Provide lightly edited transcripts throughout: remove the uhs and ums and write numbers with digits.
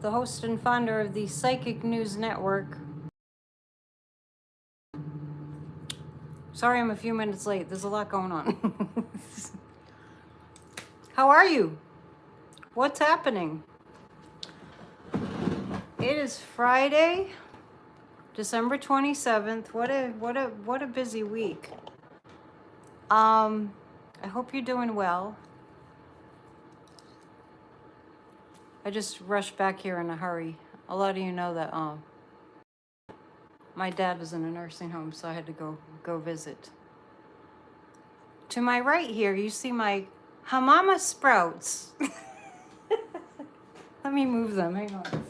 the host and founder of the Psychic News Network. Sorry I'm a few minutes late. There's a lot going on. How are you? What's happening? It is Friday, December 27th. What a busy week. I hope you're doing well. I just rushed back here in a hurry. A lot of you know that my dad was in a nursing home, so I had to go visit. To my right here, you see my Hamama sprouts. Let me move them. Hang on.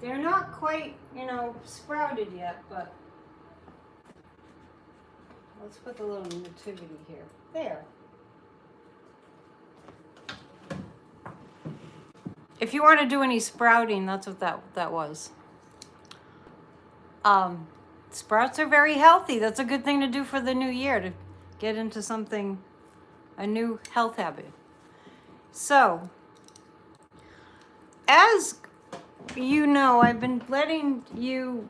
They're not quite, sprouted yet, but let's put the little nativity here. There. If you want to do any sprouting, that's what that was. Sprouts are very healthy. That's a good thing to do for the new year, to get into something, a new health habit. So, as you know, I've been letting you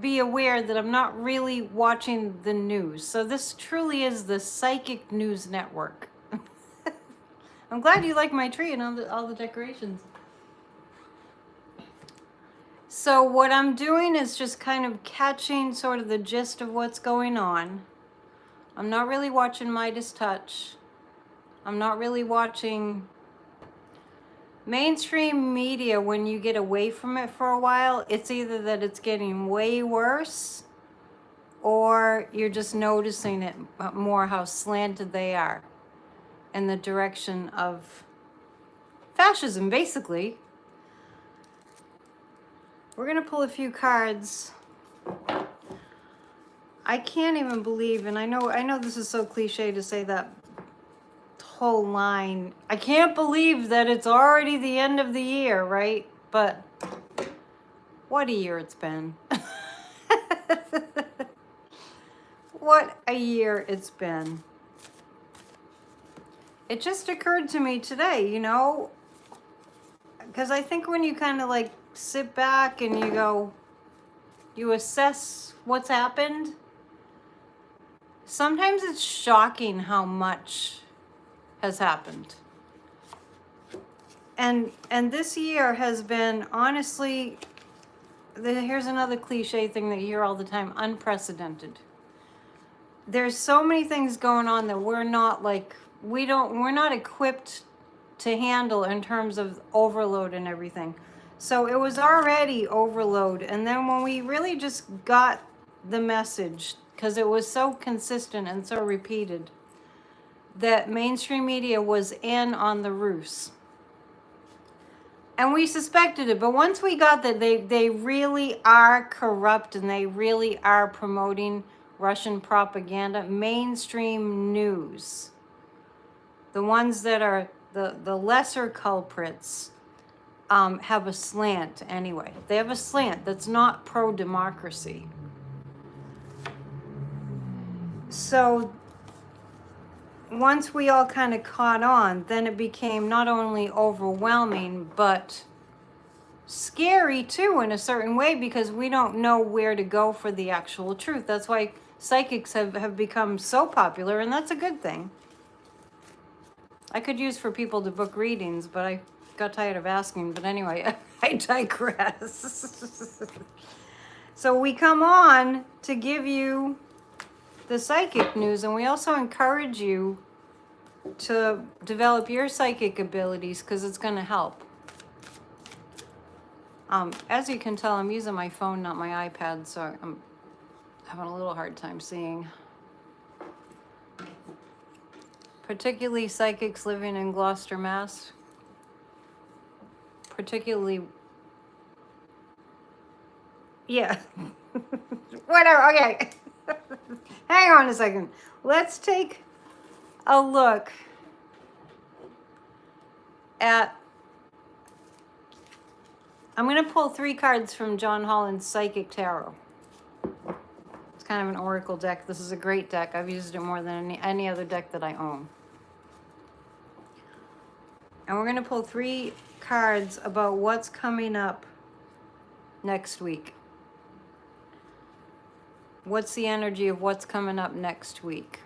be aware that I'm not really watching the news. So this truly is the Psychic News Network. I'm glad you like my tree and all the decorations. So what I'm doing is just kind of catching sort of the gist of what's going on. I'm not really watching Midas Touch. I'm not really watching mainstream media. When you get away from it for a while, it's either that it's getting way worse or you're just noticing it more, how slanted they are in the direction of fascism, basically. We're going to pull a few cards. I can't even believe, and I know this is so cliche to say that whole line. I can't believe that it's already the end of the year, right? But what a year it's been. What a year it's been. It just occurred to me today, because I think when you kind of like sit back and you assess what's happened, sometimes it's shocking how much has happened. And this year has been, honestly, here's another cliche thing that you hear all the time, unprecedented. There's so many things going on that we're not equipped to handle in terms of overload and everything. So it was already overload. And then when we really just got the message, because it was so consistent and so repeated, that mainstream media was in on the ruse. And we suspected it, but once we got that they really are corrupt and they really are promoting Russian propaganda, mainstream news, the ones that are the lesser culprits, have a slant anyway. They have a slant that's not pro-democracy. So once we all kind of caught on, then it became not only overwhelming, but scary too in a certain way, because we don't know where to go for the actual truth. That's why psychics have become so popular, and that's a good thing. I could use for people to book readings, but I got tired of asking. But anyway, I digress. So we come on to give you the psychic news, and we also encourage you to develop your psychic abilities, because it's going to help. As you can tell, I'm using my phone, not my iPad, so I'm having a little hard time seeing. Particularly psychics living in Gloucester, Mass. Particularly, yeah. Whatever, okay. Hang on a second. Let's take a look at, I'm going to pull 3 cards from John Holland's Psychic Tarot. It's kind of an oracle deck. This is a great deck. I've used it more than any other deck that I own. And we're going to pull 3 cards about what's coming up next week. What's the energy of what's coming up next week?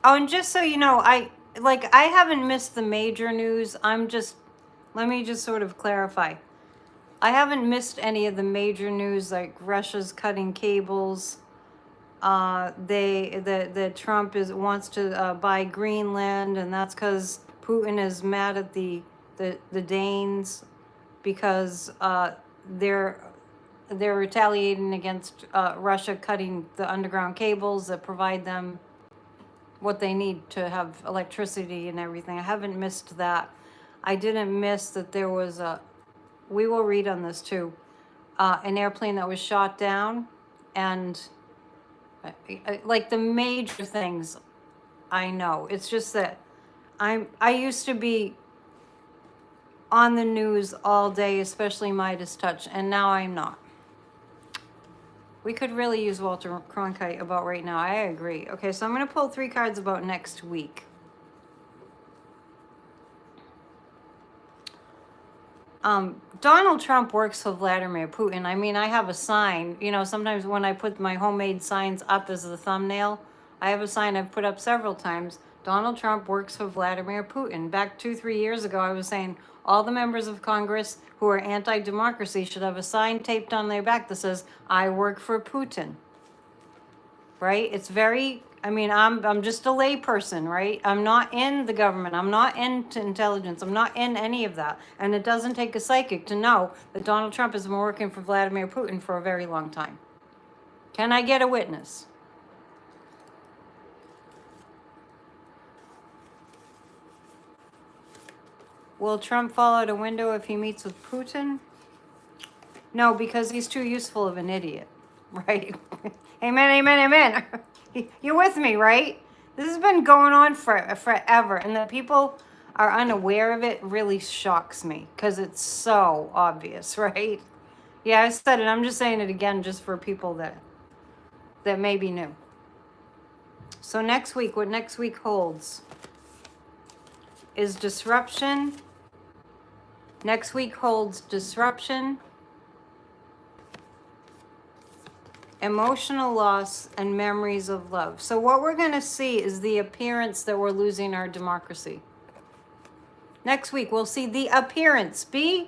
Oh, and just so you know, I haven't missed the major news. Let me just sort of clarify. I haven't missed any of the major news, like Russia's cutting cables. The Trump wants to buy Greenland, and that's because Putin is mad at the Danes because they're retaliating against Russia cutting the underground cables that provide them what they need to have electricity and everything. I haven't missed that. I didn't miss that there was we will read on this too, an airplane that was shot down, and like the major things I know. It's just that I used to be on the news all day, especially Midas Touch, and now I'm not. We could really use Walter Cronkite about right now. I agree. Okay, so I'm going to pull 3 cards about next week. Donald Trump works for Vladimir Putin. I mean, I have a sign. You know, sometimes when I put my homemade signs up as the thumbnail, I have a sign I've put up several times. Donald Trump works for Vladimir Putin. Back 2-3 years ago, I was saying all the members of Congress who are anti-democracy should have a sign taped on their back that says, I work for Putin. Right? It's very, I mean, I'm just a lay person, right? I'm not in the government. I'm not into intelligence. I'm not in any of that. And it doesn't take a psychic to know that Donald Trump has been working for Vladimir Putin for a very long time. Can I get a witness? Will Trump fall out a window if he meets with Putin? No, because he's too useful of an idiot, right? Amen, amen, amen. You're with me, right? This has been going on forever, and that people are unaware of it really shocks me because it's so obvious, right? Yeah, I said it. I'm just saying it again just for people that may be new. So next week, what next week holds is disruption. Next week holds disruption, emotional loss, and memories of love. So what we're going to see is the appearance that we're losing our democracy. Next week, we'll see the appearance. Be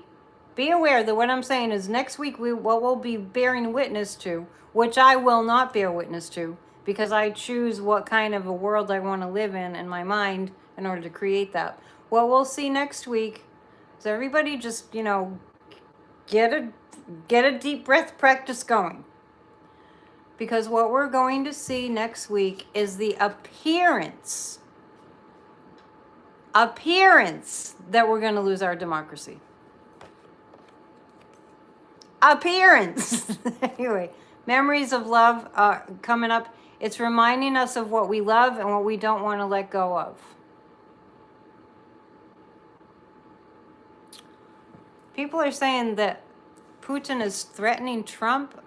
aware that what I'm saying is next week, what we'll be bearing witness to, which I will not bear witness to, because I choose what kind of a world I want to live in my mind in order to create that. What we'll see next week is everybody just, you know, get a deep breath practice going. Because what we're going to see next week is the appearance that we're going to lose our democracy. Appearance. Anyway, memories of love coming up. It's reminding us of what we love and what we don't want to let go of. People are saying that Putin is threatening Trump.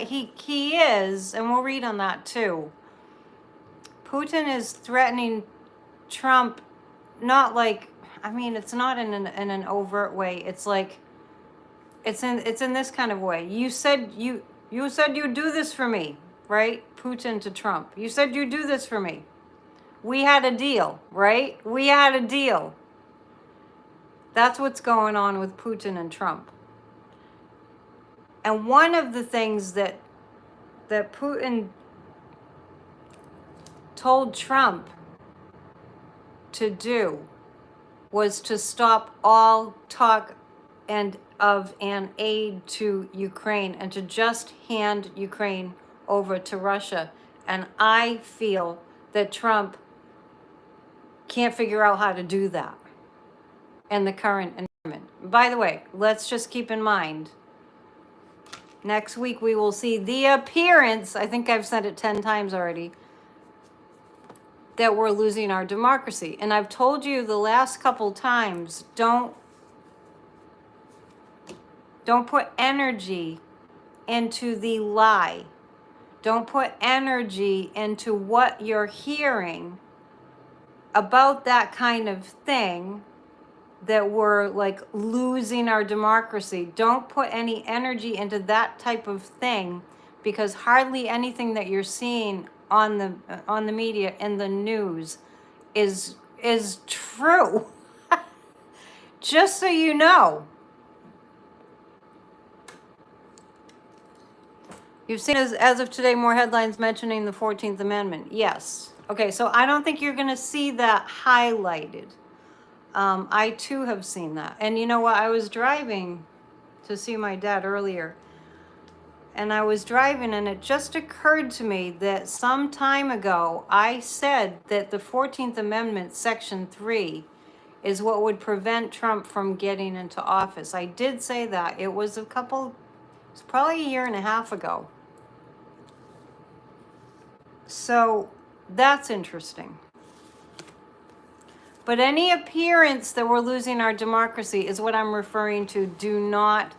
He is, and we'll read on that too. Putin is threatening Trump, not like, I mean, it's not in an overt way. It's like, it's in this kind of way. You said you'd do this for me, right? Putin to Trump. You said you'd do this for me. We had a deal, right? We had a deal. That's what's going on with Putin and Trump. And one of the things that Putin told Trump to do was to stop all talk of an aid to Ukraine and to just hand Ukraine over to Russia. And I feel that Trump can't figure out how to do that in the current environment. By the way, let's just keep in mind, next week we will see the appearance, I think I've said it 10 times already, that we're losing our democracy. And I've told you the last couple times, don't Don't put energy into the lie. Don't put energy into what you're hearing about that kind of thing, that we're like losing our democracy. Don't put any energy into that type of thing, because hardly anything that you're seeing on the media and the news is true. Just so you know. You've seen, as of today, more headlines mentioning the 14th Amendment. Yes. Okay, so I don't think you're going to see that highlighted. I too have seen that. And you know what? I was driving to see my dad earlier. And I was driving, and it just occurred to me that some time ago I said that the 14th Amendment, Section 3, is what would prevent Trump from getting into office. I did say that. It was probably a year and a half ago. So that's interesting. But any appearance that we're losing our democracy is what I'm referring to. Do not,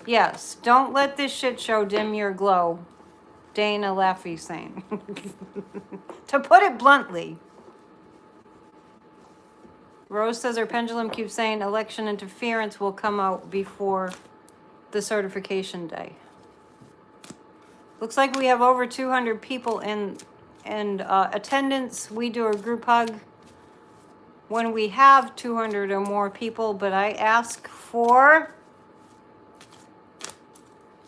yes, don't let this shit show dim your glow. Dana Laffey saying. To put it bluntly. Rose says her pendulum keeps saying election interference will come out before the certification day. Looks like we have over 200 people in attendance. We do a group hug when we have 200 or more people, but I ask for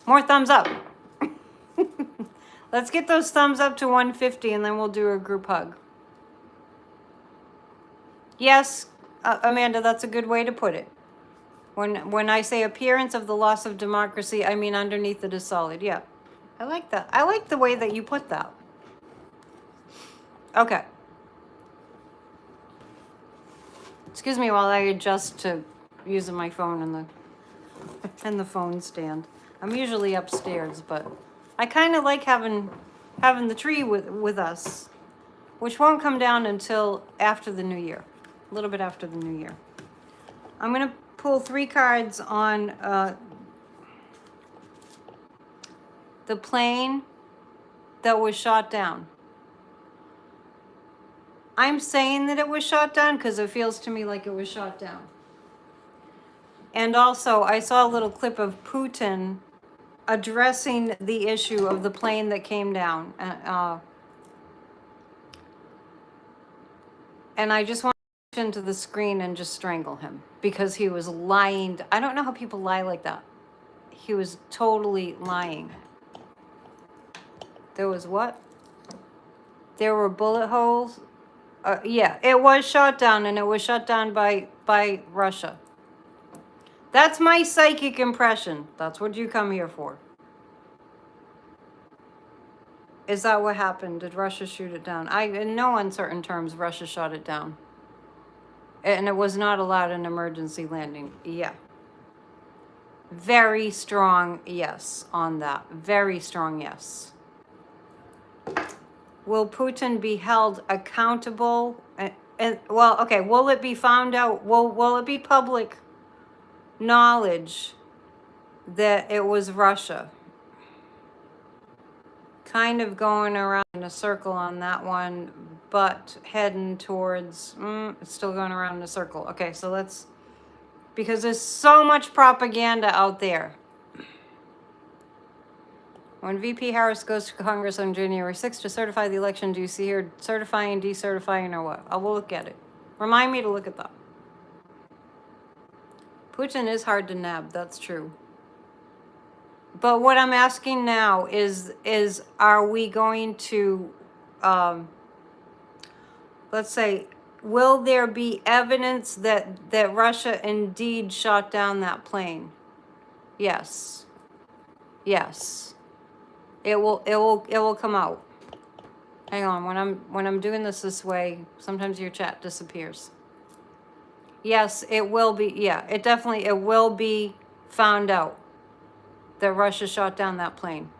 more thumbs up. Let's get those thumbs up to 150, and then we'll do a group hug. Yes, Amanda, that's a good way to put it. When I say appearance of the loss of democracy, I mean underneath it is solid. Yeah, I like that. I like the way that you put that. Okay. Excuse me while I adjust to using my phone and the phone stand. I'm usually upstairs, but I kind of like having the tree with us, which won't come down until after the new year, a little bit after the new year. I'm gonna pull 3 cards on the plane that was shot down. I'm saying that it was shot down because it feels to me like it was shot down. And also, I saw a little clip of Putin addressing the issue of the plane that came down. And I just want to into the screen and just strangle him because he was lying. I don't know how people lie like that. He was totally lying. There was what? There were bullet holes. Yeah, it was shot down, and it was shot down by Russia. That's my psychic impression. That's what you come here for. Is that what happened? Did Russia shoot it down? In no uncertain terms, Russia shot it down. And it was not allowed an emergency landing. Yeah. Very strong yes on that. Very strong yes. Will Putin be held accountable? Well, okay, will it be found out? Will it be public knowledge that it was Russia? Kind of going around in a circle on that one, but heading towards, it's still going around in a circle. Okay, so let's, because there's so much propaganda out there. When VP Harris goes to Congress on January 6th to certify the election, do you see her certifying, decertifying, or what? I will look at it. Remind me to look at that. Putin is hard to nab, that's true. But what I'm asking now is are we going to, let's say, will there be evidence that Russia indeed shot down that plane? Yes. Yes. It will come out. Hang on, when I'm doing this way, sometimes your chat disappears. Yes, it will be. Yeah, it will be found out that Russia shot down that plane.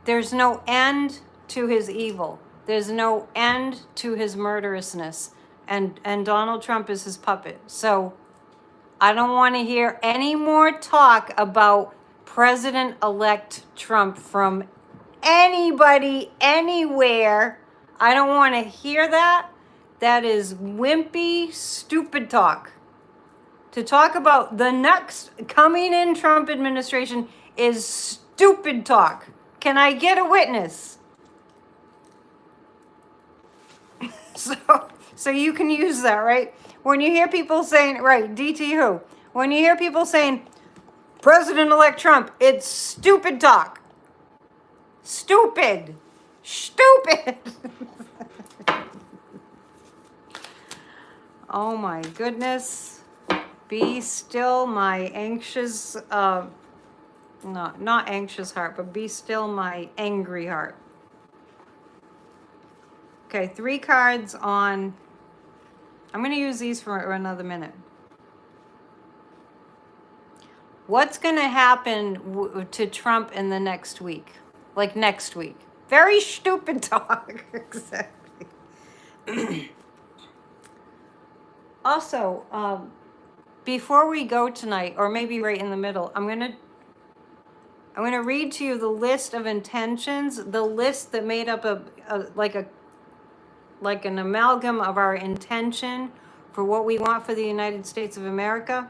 There's no end to his evil. There's no end to his murderousness, and Donald Trump is his puppet. So I don't want to hear any more talk about President-elect Trump from anybody, anywhere. I don't want to hear that. That is wimpy, stupid talk. To talk about the next coming in Trump administration is stupid talk. Can I get a witness? So you can use that, right? When you hear people saying, right, DT who? When you hear people saying, President-elect Trump, it's stupid talk. Stupid. Stupid. Oh my goodness. Be still my anxious, not anxious heart, but be still my angry heart. Okay, 3 cards on, I'm going to use these for another minute. What's going to happen to Trump in the next week? Like next week. Very stupid talk. Exactly. Also, before we go tonight, or maybe right in the middle, I'm going to read to you the list of intentions, the list that made up like an amalgam of our intention for what we want for the United States of America,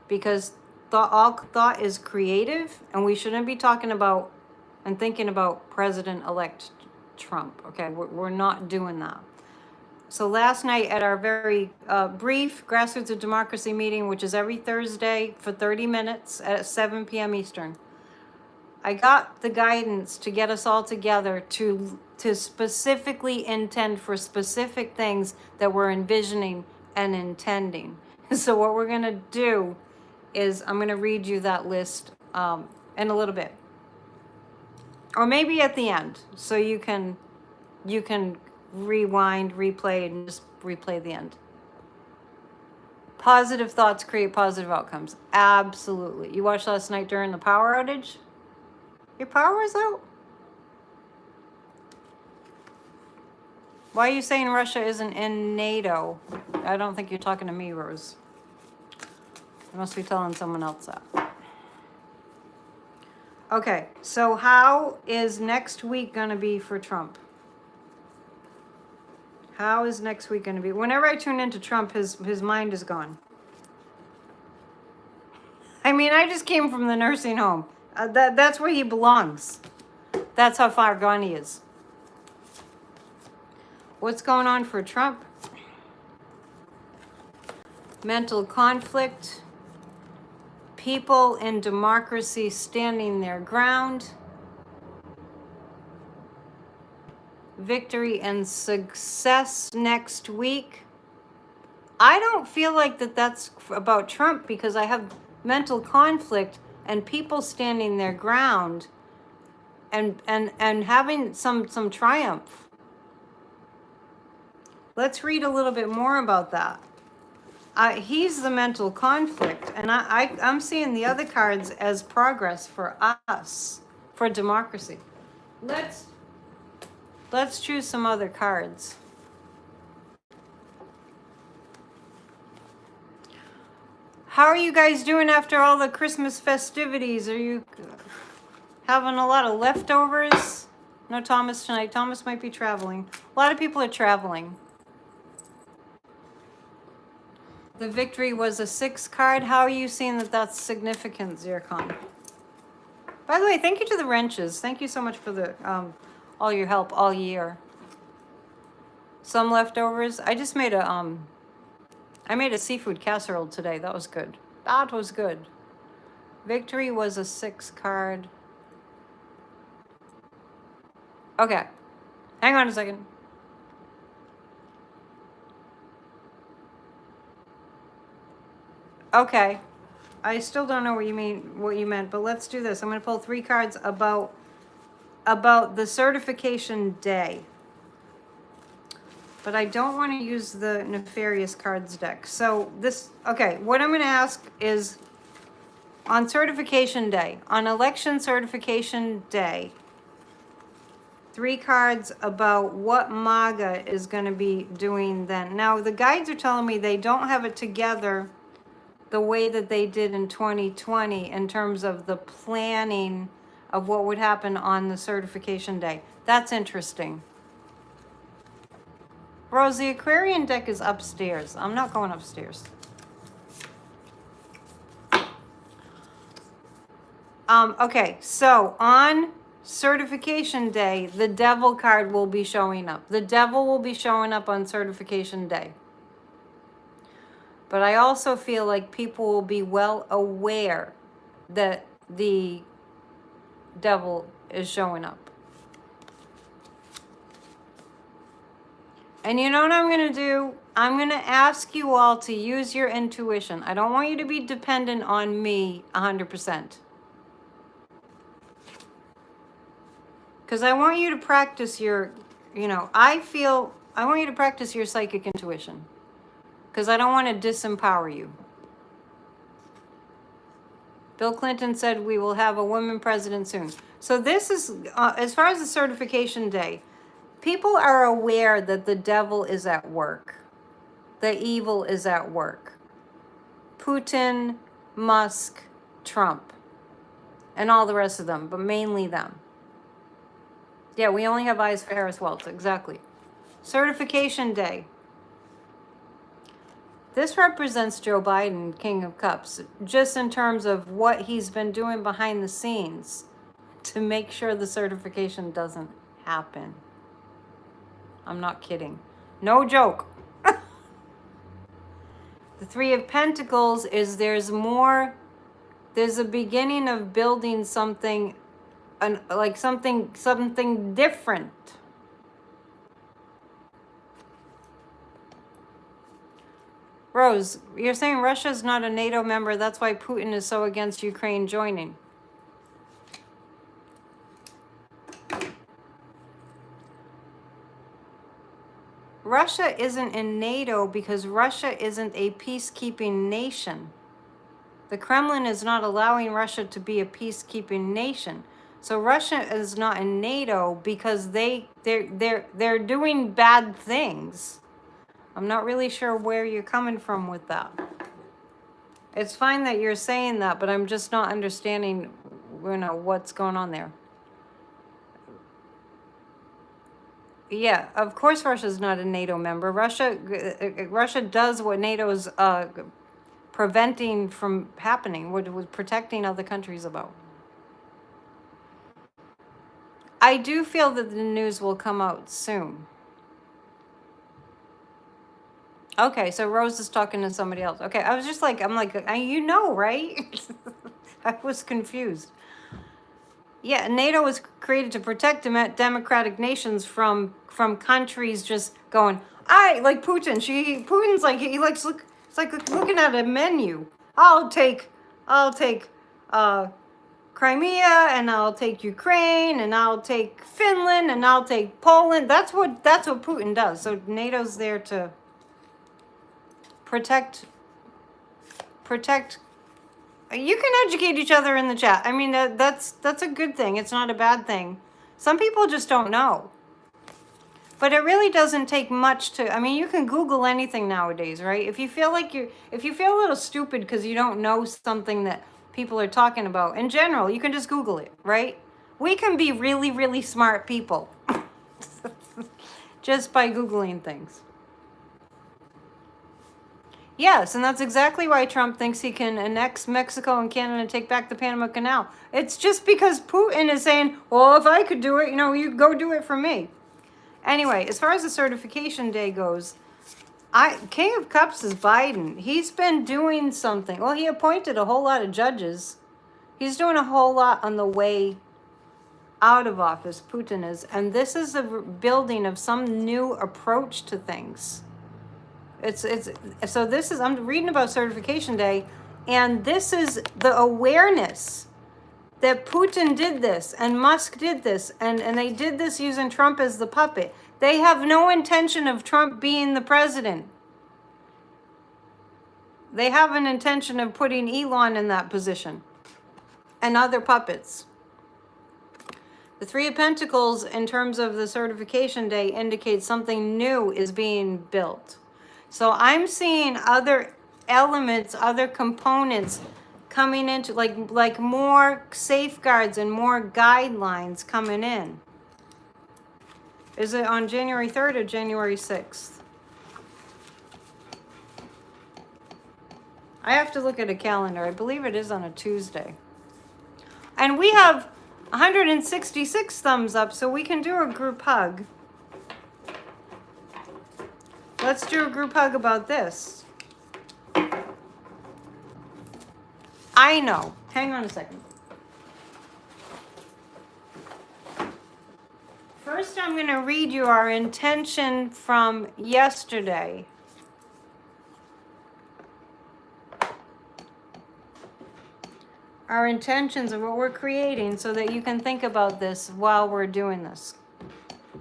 because all thought is creative, and we shouldn't be talking about and thinking about President-elect Trump. Okay, we're not doing that. So last night at our very brief Grassroots of Democracy meeting, which is every Thursday for 30 minutes at 7 p.m. Eastern, I got the guidance to get us all together to specifically intend for specific things that we're envisioning and intending. So what we're going to do is I'm going to read you that list in a little bit. Or maybe at the end, so you can rewind, replay, and just replay the end. Positive thoughts create positive outcomes. Absolutely. You watched last night during the power outage? Your power was out? Why are you saying Russia isn't in NATO? I don't think you're talking to me, Rose. You must be telling someone else that. Okay, so how is next week going to be for Trump? How is next week going to be? Whenever I tune into Trump, his mind is gone. I mean, I just came from the nursing home. That's where he belongs. That's how far gone he is. What's going on for Trump? Mental conflict. People in democracy standing their ground. Victory and success next week. I don't feel like that's about Trump, because I have mental conflict and people standing their ground and having some triumph. Let's read a little bit more about that. He's the mental conflict, and I'm seeing the other cards as progress for us, for democracy. Let's choose some other cards. How are you guys doing after all the Christmas festivities? Are you having a lot of leftovers? No Thomas tonight. Thomas might be traveling. A lot of people are traveling. The victory was a 6 card. How are you seeing that's significant, Zircon? By the way, thank you to the wrenches. Thank you so much for the all your help all year. Some leftovers. I just made a seafood casserole today. That was good. That was good. Victory was a 6 card. Okay. Hang on a second. Okay. I still don't know what you meant, but let's do this. I'm going to pull 3 cards about the certification day. But I don't want to use the nefarious cards deck. So what I'm going to ask is, on certification day, on election certification day, 3 cards about what MAGA is going to be doing then. Now, the guides are telling me they don't have it together the way that they did in 2020 in terms of the planning of what would happen on the certification day. That's interesting. Rose, the Aquarian deck is upstairs. I'm not going upstairs. Okay, so on certification day, the devil card will be showing up. The devil will be showing up on certification day. But I also feel like people will be well aware that the devil is showing up. And you know what I'm going to do? I'm going to ask you all to use your intuition. I don't want you to be dependent on me 100%. Because I want you to practice your, I want you to practice your psychic intuition. Because I don't want to disempower you. Bill Clinton said we will have a woman president soon. So this is, as far as the certification day, people are aware that the devil is at work. The evil is at work. Putin, Musk, Trump, and all the rest of them, but mainly them. Yeah, we only have eyes for Harris Welch, exactly. Certification day. This represents Joe Biden, King of Cups, just in terms of what he's been doing behind the scenes to make sure the certification doesn't happen. I'm not kidding. No joke. The Three of Pentacles is there's a beginning of building something, like something different. Rose, you're saying Russia's not a NATO member, that's why Putin is so against Ukraine joining. Russia isn't in NATO because Russia isn't a peacekeeping nation. The Kremlin is not allowing Russia to be a peacekeeping nation. So Russia is not in NATO because they're doing bad things. I'm not really sure where you're coming from with that. It's fine that you're saying that, but I'm just not understanding, what's going on there. Yeah, of course Russia's not a NATO member. Russia does what NATO's preventing from happening, what it was protecting other countries about. I do feel that the news will come out soon. Okay, so Rose is talking to somebody else. Okay, I was just like, right? I was confused. Yeah, NATO was created to protect democratic nations from countries just going, like Putin. Putin's like, it's like looking at a menu. I'll take Crimea, and I'll take Ukraine, and I'll take Finland, and I'll take Poland. That's what Putin does. So NATO's there to protect. You can educate each other in the chat. I mean, that's a good thing. It's not a bad thing. Some people just don't know. But it really doesn't take much to, you can Google anything nowadays, right? If you feel a little stupid because you don't know something that people are talking about, in general, you can just Google it, right? We can be really, really smart people just by Googling things. Yes, and that's exactly why Trump thinks he can annex Mexico and Canada and take back the Panama Canal. It's just because Putin is saying, well, if I could do it, you go do it for me. Anyway, as far as the certification day goes, King of Cups is Biden. He's been doing something. Well, he appointed a whole lot of judges. He's doing a whole lot on the way out of office, Putin is. And this is a building of some new approach to things. I'm reading about certification day, and this is the awareness that Putin did this and Musk did this, and they did this using Trump as the puppet. They have no intention of Trump being the president. They have an intention of putting Elon in that position and other puppets. The Three of Pentacles, in terms of the certification day, indicates something new is being built. So I'm seeing other elements, other components coming into, like more safeguards and more guidelines coming in. Is it on January 3rd or January 6th? I have to look at a calendar. I believe it is on a Tuesday. And we have 166 thumbs up, so we can do a group hug. Let's do a group hug about this. I know. Hang on a second. First, I'm going to read you our intention from yesterday. Our intentions of what we're creating so that you can think about this while we're doing this.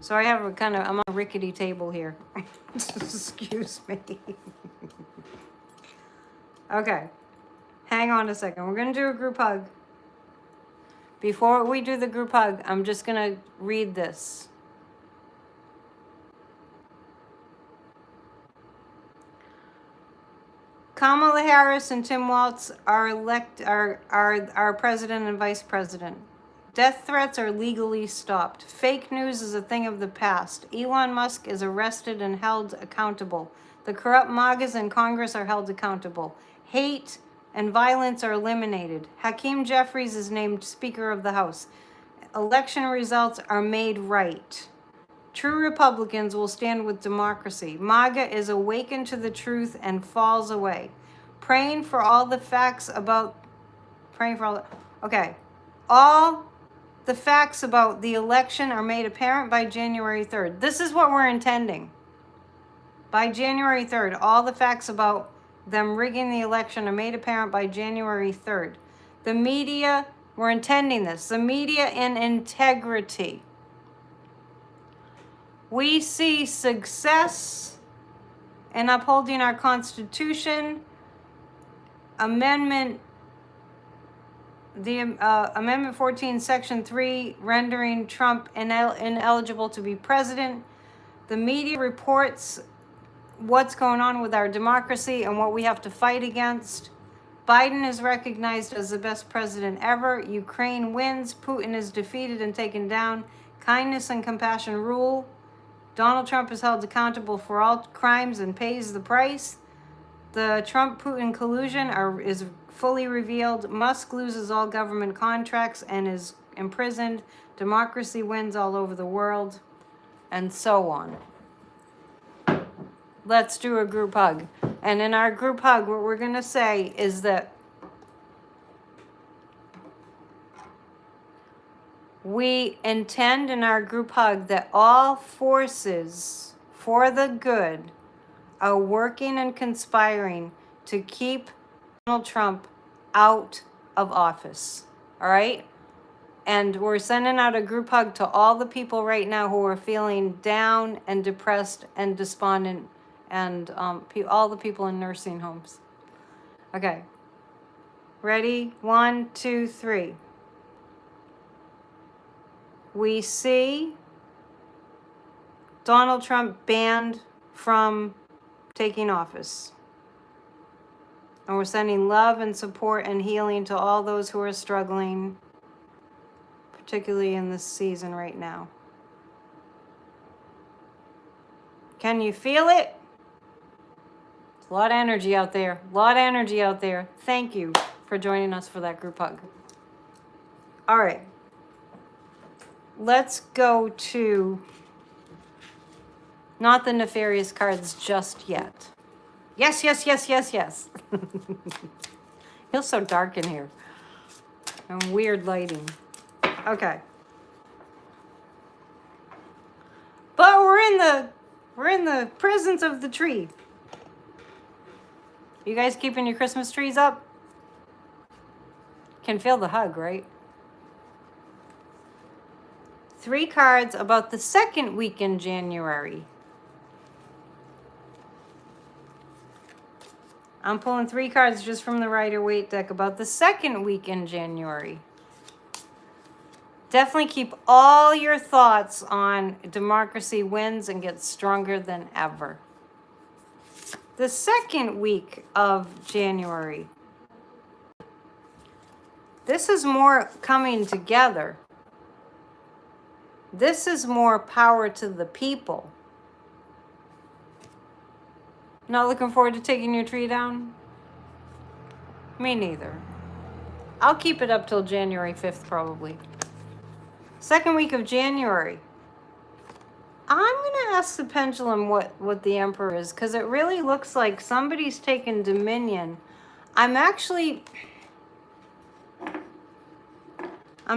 So I have I'm on a rickety table here. Excuse me. Okay. Hang on a second. We're going to do a group hug. Before we do the group hug, I'm just going to read this. Kamala Harris and Tim Walz are president and vice president. Death threats are legally stopped. Fake news is a thing of the past. Elon Musk is arrested and held accountable. The corrupt MAGAs in Congress are held accountable. Hate and violence are eliminated. Hakeem Jeffries is named Speaker of the House. Election results are made right. True Republicans will stand with democracy. MAGA is awakened to the truth and falls away. Praying for all the facts about all the facts about the election are made apparent by January 3rd. This is what we're intending. By January 3rd, all the facts about them rigging the election are made apparent by January 3rd. The media, we're intending this. The media in integrity. We see success in upholding our Constitution. Amendment 14, Section 3, rendering Trump ineligible to be president. The media reports what's going on with our democracy and what we have to fight against. Biden is recognized as the best president ever. Ukraine wins. Putin is defeated and taken down. Kindness and compassion rule. Donald Trump is held accountable for all crimes and pays the price. The Trump-Putin collusion is fully revealed. Musk loses all government contracts and is imprisoned. Democracy wins all over the world, and so on. Let's do a group hug. And in our group hug, what we're going to say is that we intend in our group hug that all forces for the good are working and conspiring to keep Donald Trump out of office. All right? And we're sending out a group hug to all the people right now who are feeling down and depressed and despondent, and all the people in nursing homes. Okay. Ready? 1, 2, 3. We see Donald Trump banned from taking office. And we're sending love and support and healing to all those who are struggling, particularly in this season right now. Can you feel it? There's a lot of energy out there. A lot of energy out there. Thank you for joining us for that group hug. All right. Let's go to not the nefarious cards just yet. Yes, yes, yes, yes, yes. Feels so dark in here. And weird lighting. Okay. But we're in the presence of the tree. You guys keeping your Christmas trees up? Can feel the hug, right? 3 cards about the second week in January. I'm pulling 3 cards just from the Rider-Waite deck about the second week in January. Definitely keep all your thoughts on democracy wins and gets stronger than ever. The second week of January. This is more coming together. This is more power to the people. Not looking forward to taking your tree down? Me neither. I'll keep it up till January 5th probably. Second week of January. I'm going to ask the pendulum what the Emperor is, because it really looks like somebody's taken dominion. I'm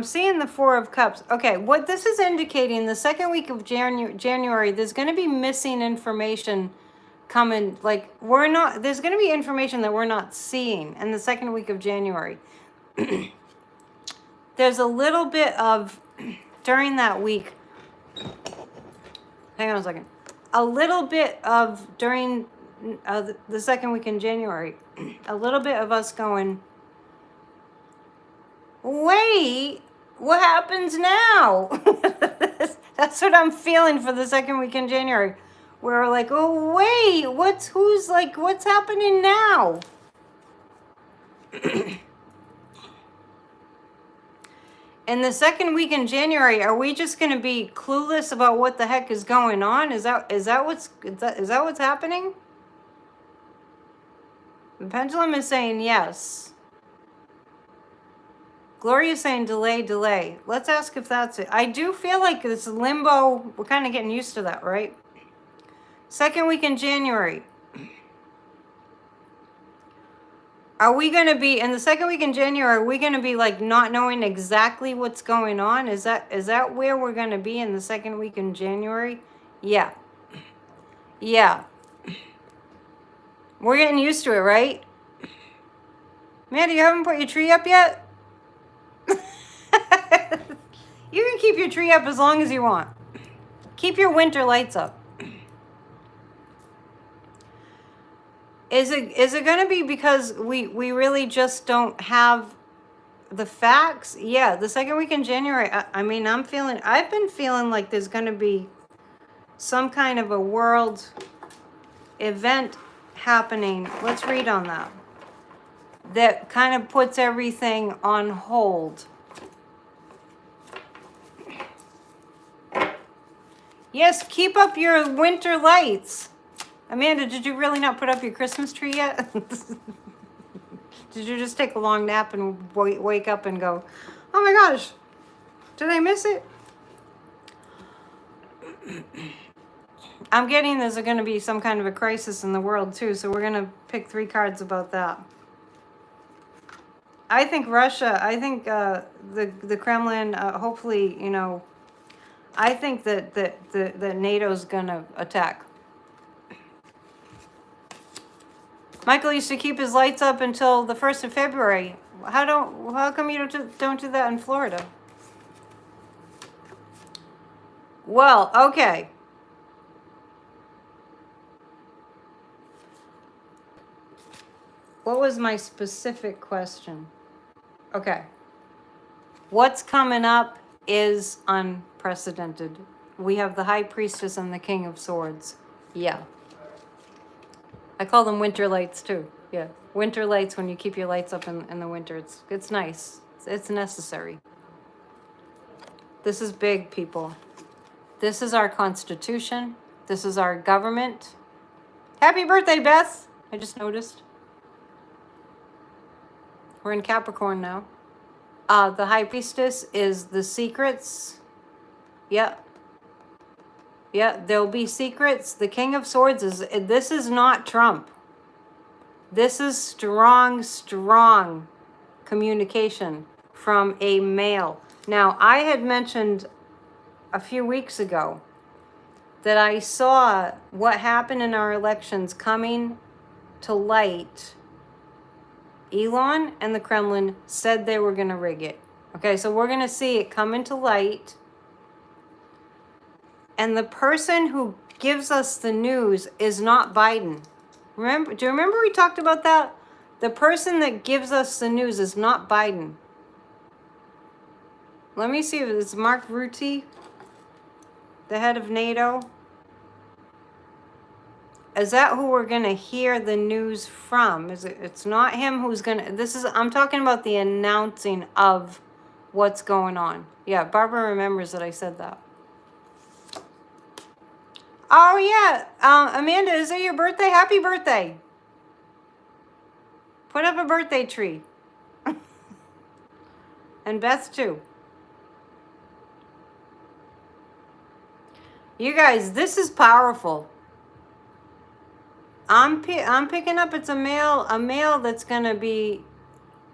seeing the Four of Cups. Okay, what this is indicating, the second week of January, there's going to be missing information coming. Like, there's going to be information that we're not seeing in the second week of January. There's a little bit of, during that week, hang on a second, a little bit of, during the second week in January, a little bit of us going, wait, what happens now? That's what I'm feeling for the second week in January. We're like, oh wait, what's happening now? In the second week in January, are we just going to be clueless about what the heck is going on? Is that what's happening? The pendulum is saying yes. Gloria is saying delay, delay. Let's ask if that's it. I do feel like this limbo, we're kind of getting used to that, right? Second week in January. Are we going to be, in the second week in January, are we going to be like not knowing exactly what's going on? Is that where we're going to be in the second week in January? Yeah. Yeah. We're getting used to it, right? Mandy, you haven't put your tree up yet? You can keep your tree up as long as you want. Keep your winter lights up. Is it going to be because we really just don't have the facts? Yeah, the second week in January, I've been feeling like there's going to be some kind of a world event happening. Let's read on that. That kind of puts everything on hold. Yes, keep up your winter lights. Amanda, did you really not put up your Christmas tree yet? Did you just take a long nap and wake up and go, oh my gosh, did I miss it? I'm getting there's going to be some kind of a crisis in the world too, so we're going to pick 3 cards about that. I think Russia, I think the Kremlin, hopefully, I think that NATO's going to attack. Michael used to keep his lights up until the 1st of February. How come you don't do that in Florida? Well, okay. What was my specific question? Okay. What's coming up is unprecedented. We have the High Priestess and the King of Swords. Yeah. I call them winter lights too. Yeah. Winter lights, when you keep your lights up in the winter. It's nice. It's necessary. This is big, people. This is our Constitution. This is our government. Happy birthday, Beth. I just noticed. We're in Capricorn now. The High Priestess is the secrets. Yeah. Yeah, there'll be secrets. The King of Swords this is not Trump. This is strong, strong communication from a male. Now, I had mentioned a few weeks ago that I saw what happened in our elections coming to light. Elon and the Kremlin said they were going to rig it. Okay, so we're going to see it come into light. And the person who gives us the news is not Biden. Do you remember we talked about that? The person that gives us the news is not Biden. Let me see if it's Mark Rutte, the head of NATO. Is that who we're gonna hear the news from? Is it? It's not him who's gonna. This is. I'm talking about the announcing of what's going on. Yeah, Barbara remembers that I said that. Oh yeah, Amanda, is it your birthday? Happy birthday! Put up a birthday tree. And Beth too. You guys, this is powerful. I'm picking up. It's a male that's gonna be.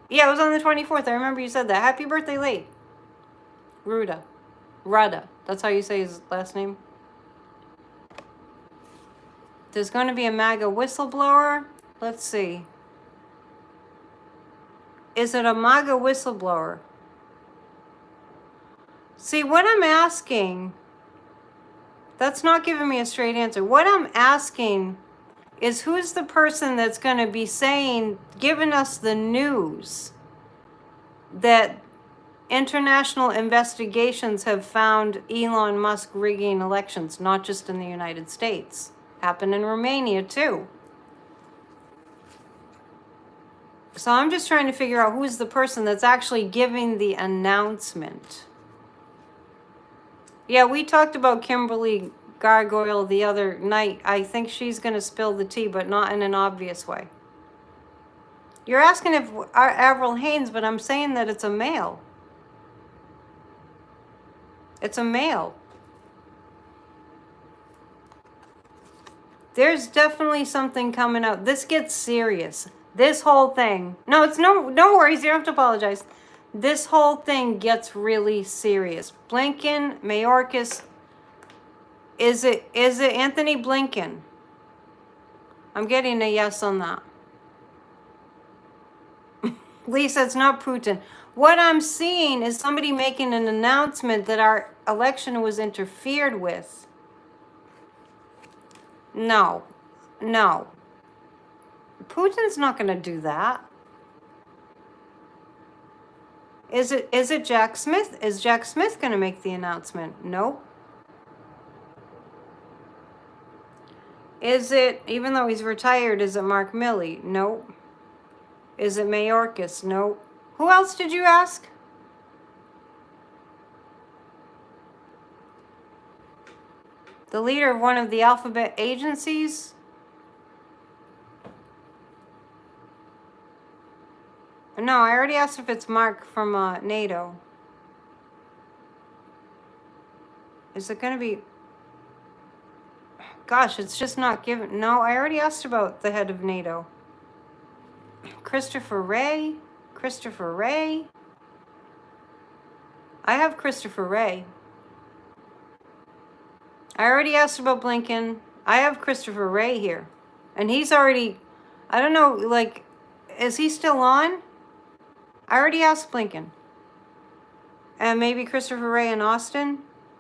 Yeah, it was on the 24th. I remember you said that. Happy birthday late. Rada. That's how you say his last name. There's going to be a MAGA whistleblower. Let's see. Is it a MAGA whistleblower? See, what I'm asking, that's not giving me a straight answer. What I'm asking is who's the person that's going to be saying, giving us the news that international investigations have found Elon Musk rigging elections, not just in the United States. Happened in Romania too. So I'm just trying to figure out who's the person that's actually giving the announcement. Yeah, we talked about Kimberly Gargoyle the other night. I think she's going to spill the tea, but not in an obvious way. You're asking if Avril Haines, but I'm saying that it's a male. It's a male. There's definitely something coming out. This gets serious. This whole thing. No, it's no worries. You don't have to apologize. This whole thing gets really serious. Blinken, Mayorkas. Is it Anthony Blinken? I'm getting a yes on that. Lisa, it's not Putin. What I'm seeing is somebody making an announcement that our election was interfered with. No. Putin's not going to do that. Is it Jack Smith? Is Jack Smith going to make the announcement? No. Is it, even though he's retired, is it Mark Milley? No. Is it Mayorkas? No. Who else did you ask? The leader of one of the alphabet agencies? No, I already asked if it's Mark from NATO. Is it going to be... Gosh, it's just not given... No, I already asked about the head of NATO. Christopher Wray? I have Christopher Wray. I already asked about Blinken. I have Christopher Wray here. And he's already... I don't know, like... Is he still on? I already asked Blinken. And maybe Christopher Wray in Austin?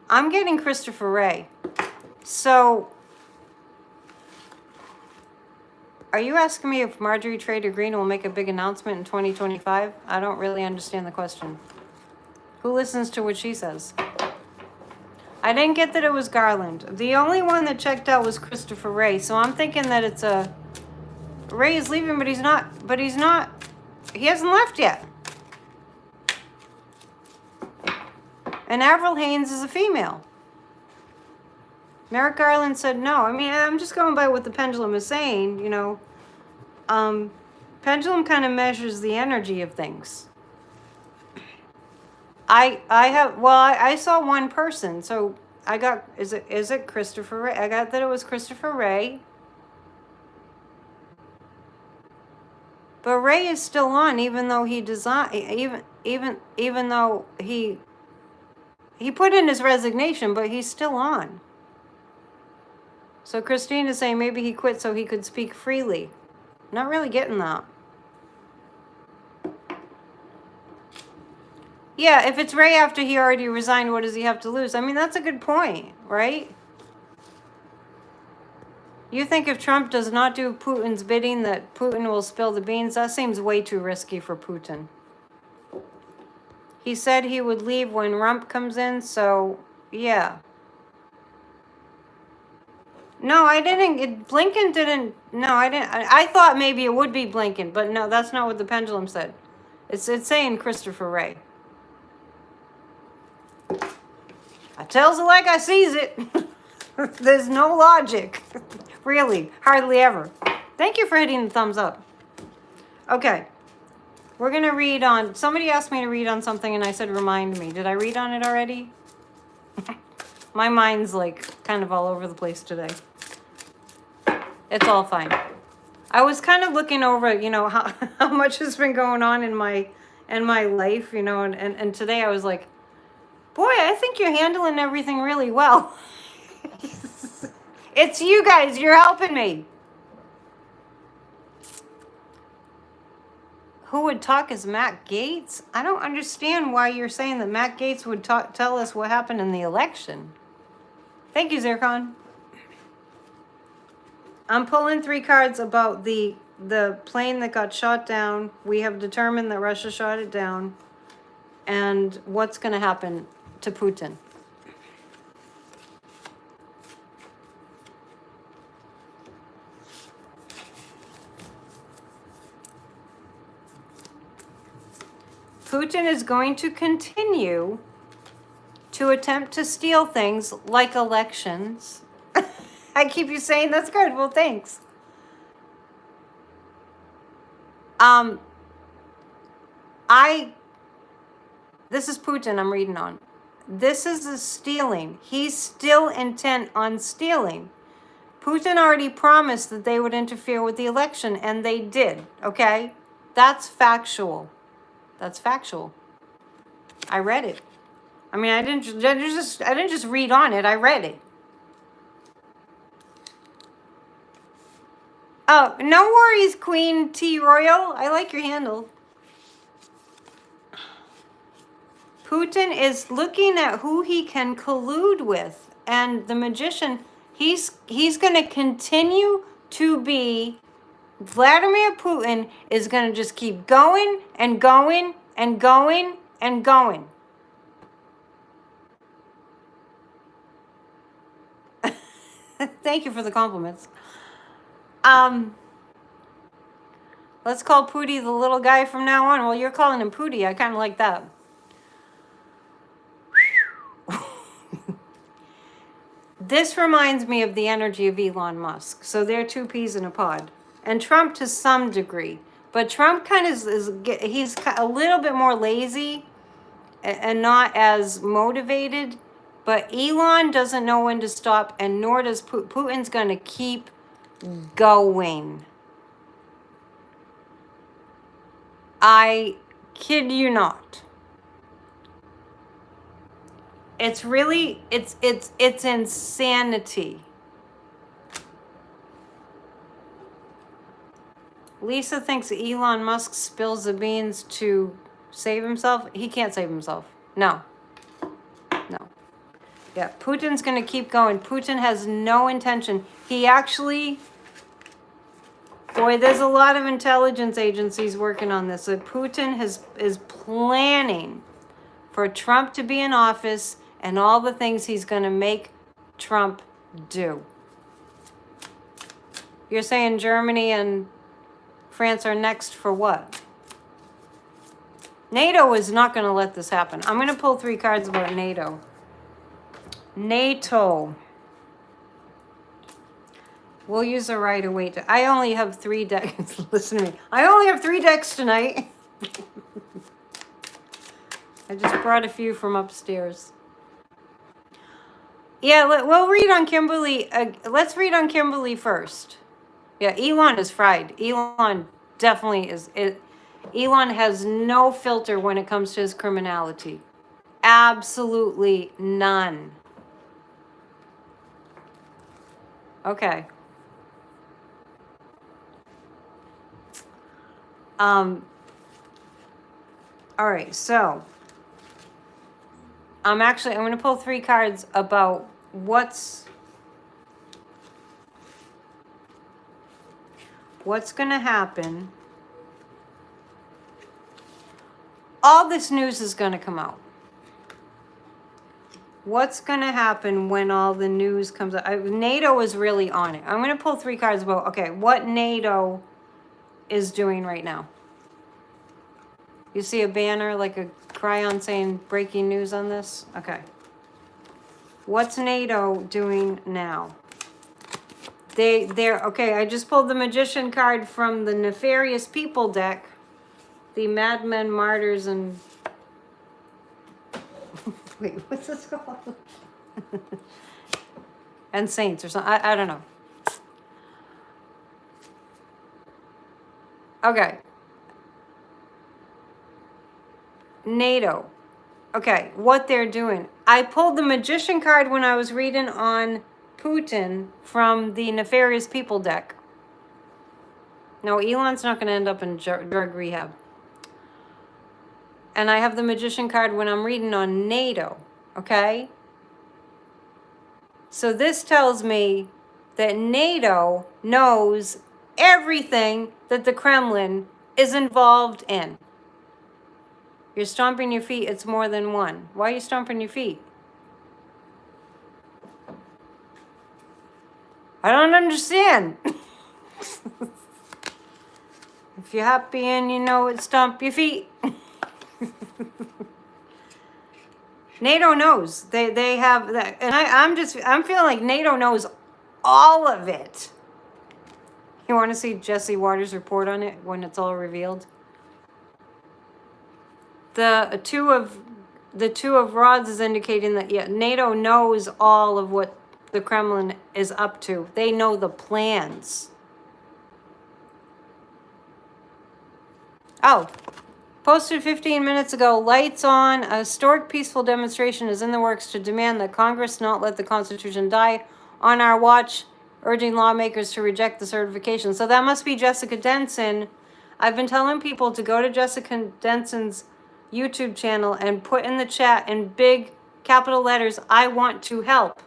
I'm getting Christopher Wray. So... Are you asking me if Marjorie Trader Green will make a big announcement in 2025? I don't really understand the question. Who listens to what she says? I didn't get that it was Garland. The only one that checked out was Christopher Wray. So I'm thinking that it's a... Wray is leaving, but he's not... He hasn't left yet. And Avril Haines is a female. Merrick Garland said no. I mean, I'm just going by what the pendulum is saying, you know. Pendulum kind of measures the energy of things. I saw one person, so I got, is it Christopher Wray? I got that it was Christopher Wray. But Wray is still on, even though he even though he put in his resignation, but he's still on. So Christine is saying maybe he quit so he could speak freely. Not really getting that. Yeah, if it's Wray after he already resigned, what does he have to lose? I mean, that's a good point, right? You think if Trump does not do Putin's bidding that Putin will spill the beans? That seems way too risky for Putin. He said he would leave when Rump comes in, so yeah. No, I didn't. Blinken didn't. No, I didn't. I thought maybe it would be Blinken, but no, that's not what the pendulum said. It's saying Christopher Wray. I tells it like I sees it. There's no logic. Really, hardly ever. Thank you for hitting the thumbs up. Okay. We're going to read on, somebody asked me to read on something and I said, remind me. Did I read on it already? My mind's like kind of all over the place today. It's all fine. I was kind of looking over, you know, how much has been going on in my life, you know, and today I was like, boy, I think you're handling everything really well. It's you guys, you're helping me. Who would talk as Matt Gaetz? I don't understand why you're saying that Matt Gaetz would tell us what happened in the election. Thank you, Zircon. I'm pulling 3 cards about the plane that got shot down. We have determined that Russia shot it down. And what's going to happen to Putin. Putin is going to continue to attempt to steal things like elections. I keep you saying that's good. Well, thanks. This is Putin I'm reading on. This is the stealing. He's still intent on stealing. Putin already promised that they would interfere with the election, and they did, okay? That's factual. That's factual. I read it. I mean, I didn't just read on it. I read it. Oh, no worries, Queen T Royal. I like your handle. Putin is looking at who he can collude with, and the magician, he's going to continue to be, Vladimir Putin is going to just keep going and going and going and going. Thank you for the compliments. Let's call Pootie the little guy from now on. Well, you're calling him Pootie. I kind of like that. This reminds me of the energy of Elon Musk. So they're 2 peas in a pod. And Trump to some degree. But Trump kind of he's a little bit more lazy and not as motivated. But Elon doesn't know when to stop, and nor does Putin's going to keep going. I kid you not. It's really, it's insanity. Lisa thinks Elon Musk spills the beans to save himself. He can't save himself. No. No. Yeah, Putin's going to keep going. Putin has no intention. He actually, boy, there's a lot of intelligence agencies working on this. So Putin is planning for Trump to be in office and all the things he's going to make Trump do. You're saying Germany and France are next for what? NATO is not going to let this happen. I'm going to pull 3 cards about NATO. NATO. We'll use a right away. I only have 3 decks. Listen to me. I only have 3 decks tonight. I just brought a few from upstairs. Yeah, we'll read on Kimberly. Let's read on Kimberly first. Yeah, Elon is fried. Elon definitely is. Elon has no filter when it comes to his criminality. Absolutely none. Okay. All right, so I'm going to pull 3 cards about what's going to happen. All this news is going to come out. What's going to happen when all the news comes out? NATO is really on it. I'm going to pull 3 cards about, okay, what NATO is doing right now. You see a banner, like a cryon saying breaking news on this? Okay. What's NATO doing now? They're, okay, I just pulled the Magician card from the Nefarious People deck. The Madmen, Martyrs, and... Wait, what's this called? And Saints or something. I don't know. Okay. NATO. Okay, what they're doing. I pulled the Magician card when I was reading on Putin from the Nefarious People deck. No, Elon's not going to end up in drug rehab. And I have the Magician card when I'm reading on NATO, okay? So this tells me that NATO knows everything that the Kremlin is involved in. You're stomping your feet, it's more than one. Why are you stomping your feet? I don't understand. If you're happy and you know it, stomp your feet. NATO knows. They have that. And I'm feeling like NATO knows all of it. You want to see Jesse Waters' report on it when it's all revealed? The two of rods is indicating that, yeah, NATO knows all of what the Kremlin is up to. They know the plans. Oh, posted 15 minutes ago, lights on. A historic peaceful demonstration is in the works to demand that Congress not let the Constitution die on our watch, urging lawmakers to reject the certification. So that must be Jessica Denson. I've been telling people to go to Jessica Denson's YouTube channel and put in the chat in big capital letters, I want to help.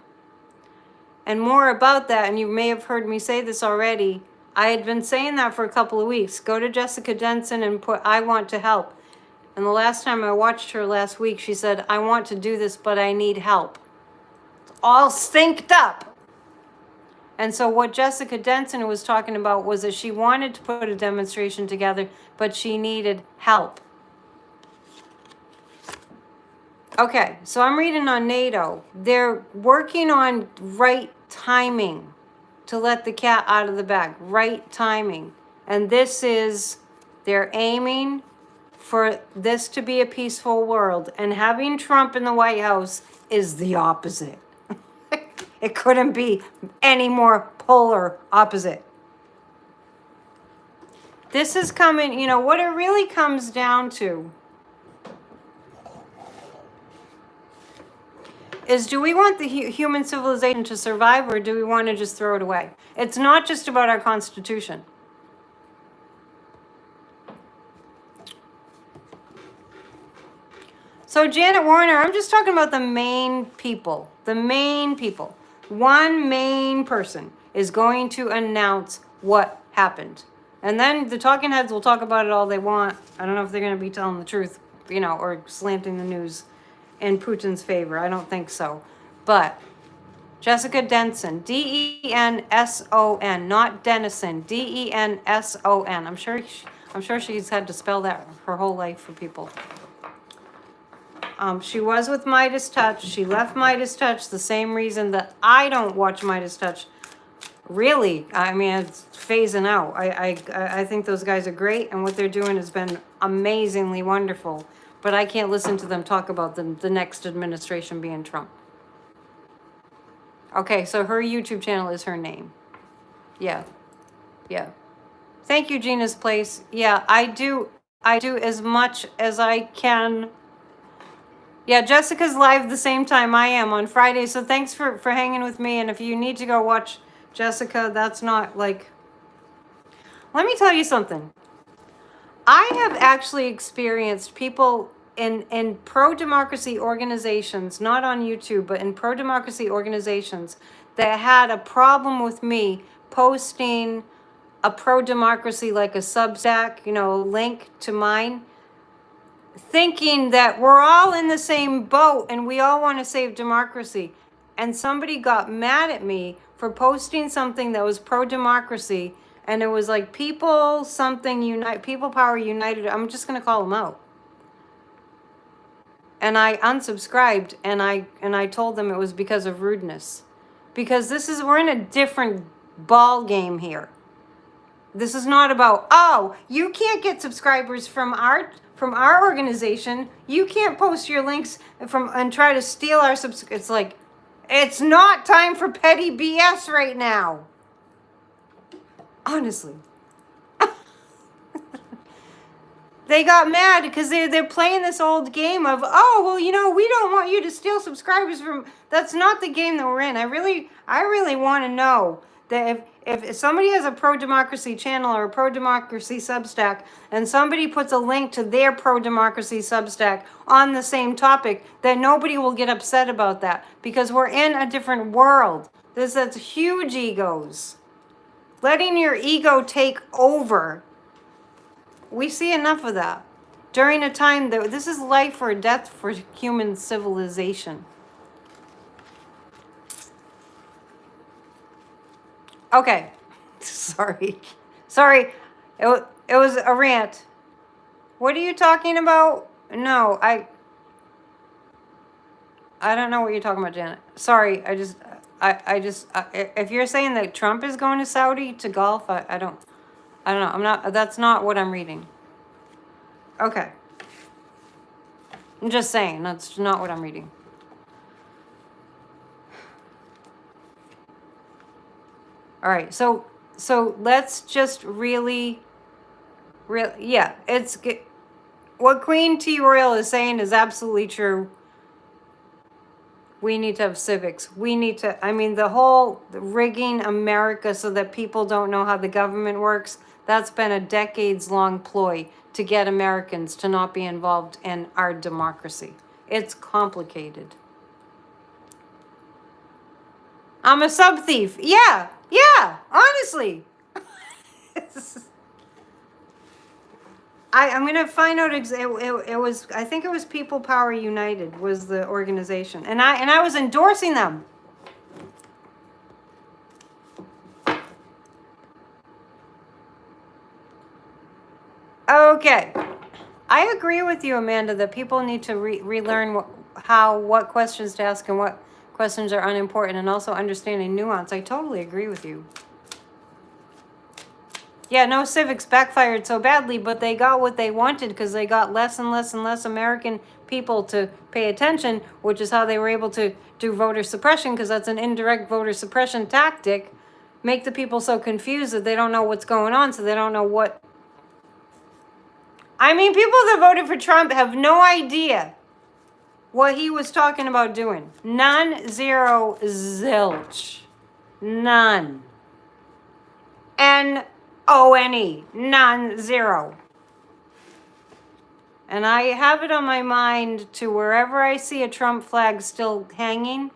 And more about that, and you may have heard me say this already, I had been saying that for a couple of weeks. Go to Jessica Denson and put, I want to help. And the last time I watched her last week, she said, I want to do this, but I need help. It's all synced up. And so what Jessica Denson was talking about was that she wanted to put a demonstration together, but she needed help. Okay, so I'm reading on NATO. They're working on right timing to let the cat out of the bag. Right timing. And this is, they're aiming for this to be a peaceful world. And having Trump in the White House is the opposite. It couldn't be any more polar opposite. This is coming, you know, what it really comes down to is, do we want the human civilization to survive, or do we want to just throw it away? It's not just about our Constitution. So Janet Warner, I'm just talking about the main people. The main people. One main person is going to announce what happened. And then the talking heads will talk about it all they want. I don't know if they're going to be telling the truth, you know, or slanting the news in Putin's favor. I don't think so. But Jessica Denson, D-E-N-S-O-N, not Denison, D-E-N-S-O-N. I'm sure she's had to spell that her whole life for people. She was with Midas Touch. She left Midas Touch the same reason that I don't watch Midas Touch. Really, I mean, it's phasing out. I think those guys are great, and what they're doing has been amazingly wonderful. But I can't listen to them talk about the next administration being Trump. Okay, so her YouTube channel is her name. Yeah. Yeah. Thank you, Gina's Place. Yeah, I do as much as I can. Yeah, Jessica's live the same time I am on Friday, so thanks for hanging with me. And if you need to go watch Jessica, that's not like... Let me tell you something. I have actually experienced people in pro-democracy organizations, not on YouTube, but in pro-democracy organizations that had a problem with me posting a pro-democracy, like a Substack, you know, link to mine. thinking that we're all in the same boat and we all want to save democracy. And somebody got mad at me for posting something that was pro-democracy, and it was like people something unite, people power united. I'm just going to call them out. And I unsubscribed, and I told them it was because of rudeness. Because we're in a different ball game here. This is not about, oh, you can't get subscribers from our organization. You can't post your links and try to steal our It's like, it's not time for petty BS right now. Honestly. They got mad because they're playing this old game of, oh, well, we don't want you to steal subscribers from. That's not the game that we're in. I really want to know that if somebody has a pro-democracy channel or a pro-democracy Substack, and somebody puts a link to their pro-democracy Substack on the same topic, that nobody will get upset about that, because we're in a different world. That's huge egos. Letting your ego take over. We see enough of that during a time that this is life or death for human civilization. Okay. Sorry. It was a rant. What are you talking about? No, I don't know what you're talking about, Janet. Sorry, I just if you're saying that Trump is going to Saudi to golf, I don't know. That's not what I'm reading. Okay. I'm just saying, that's not what I'm reading. All right, so let's just really, yeah, what Queen T Royal is saying is absolutely true. We need to have civics. The whole rigging America so that people don't know how the government works, that's been a decades-long ploy to get Americans to not be involved in our democracy. It's complicated. I'm a sub-thief. Yeah, honestly. I'm going to find out, it was, I think it was People Power United was the organization. And I was endorsing them. Okay. I agree with you, Amanda, that people need to relearn what questions to ask and what questions are unimportant, and also understanding nuance. I totally agree with you. Yeah, no, civics backfired so badly, but they got what they wanted because they got less and less and less American people to pay attention, which is how they were able to do voter suppression, because that's an indirect voter suppression tactic. Make the people so confused that they don't know what's going on, so they don't know what. People that voted for Trump have no idea what he was talking about doing. None, zero, zilch. None. N-O-N-E. None, zero. And I have it on my mind to wherever I see a Trump flag still hanging,